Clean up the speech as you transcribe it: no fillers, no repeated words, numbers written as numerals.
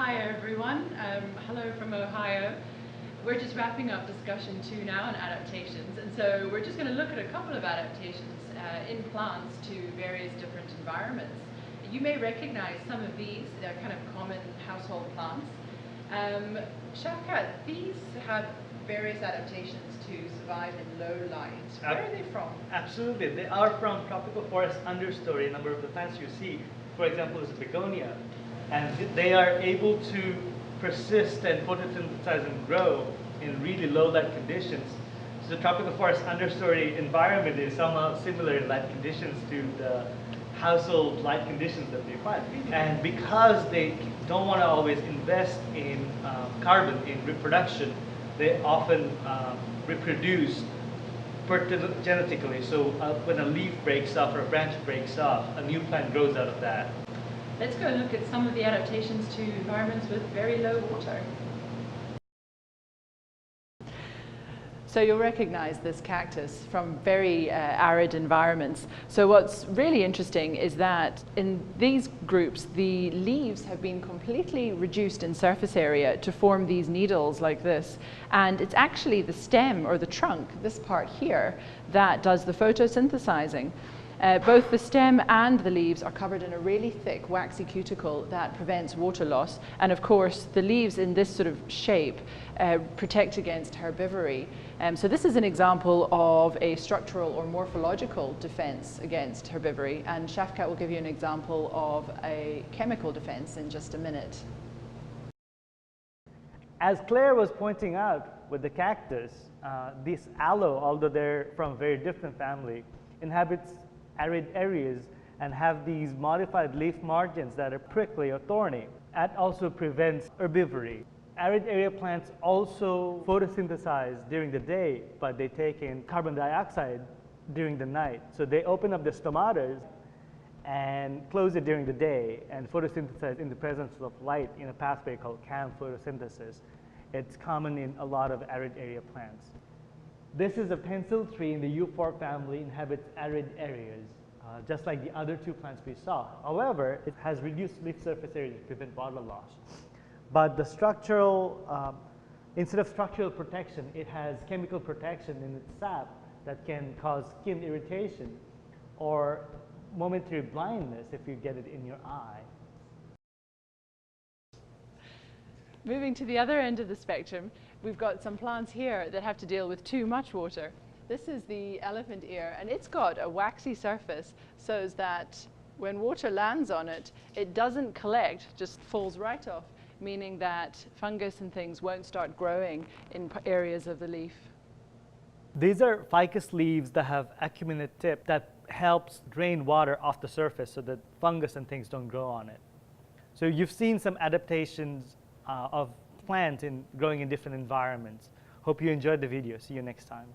Hi everyone, hello from Ohio. We're just wrapping up discussion 2 now on adaptations, and so we're just going to look at a couple of adaptations in plants to various different environments. You may recognize some of these, they're kind of common household plants. Shavkat, these have various adaptations to survive in low light. Where are they from? Absolutely, they are from tropical forest understory. A number of the plants you see, for example, is begonia, and they are able to persist and photosynthesize and grow in really low light conditions. So the tropical forest understory environment is somehow similar in light conditions to the household light conditions that they find. And because they don't want to always invest in carbon in reproduction, they often reproduce genetically. So when a leaf breaks off or a branch breaks off, a new plant grows out of that. Let's go look at some of the adaptations to environments with very low water. So you'll recognize this cactus from very arid environments. So what's really interesting is that in these groups, the leaves have been completely reduced in surface area to form these needles like this. And it's actually the stem or the trunk, this part here, that does the photosynthesizing. Both the stem and the leaves are covered in a really thick waxy cuticle that prevents water loss. And of course, the leaves in this sort of shape protect against herbivory. So this is an example of a structural or morphological defense against herbivory. And Shavkat will give you an example of a chemical defense in just a minute. As Claire was pointing out with the cactus, this aloe, although they're from a very different family, inhabits arid areas and have these modified leaf margins that are prickly or thorny. That also prevents herbivory. Arid area plants also photosynthesize during the day, but they take in carbon dioxide during the night. So they open up the stomatas and close it during the day and photosynthesize in the presence of light in a pathway called CAM photosynthesis. It's common in a lot of arid area plants. This is a pencil tree in the Euphorbia family, inhabits arid areas, just like the other two plants we saw. However, it has reduced leaf surface area to prevent water loss. But the structural, instead of structural protection, it has chemical protection in its sap that can cause skin irritation or momentary blindness if you get it in your eye. Moving to the other end of the spectrum, we've got some plants here that have to deal with too much water. This is the elephant ear, and it's got a waxy surface so that when water lands on it, it doesn't collect, just falls right off, meaning that fungus and things won't start growing in areas of the leaf. These are ficus leaves that have acuminate tip that helps drain water off the surface so that fungus and things don't grow on it. So you've seen some adaptations of plants growing in different environments. Hope you enjoyed the video. See you next time.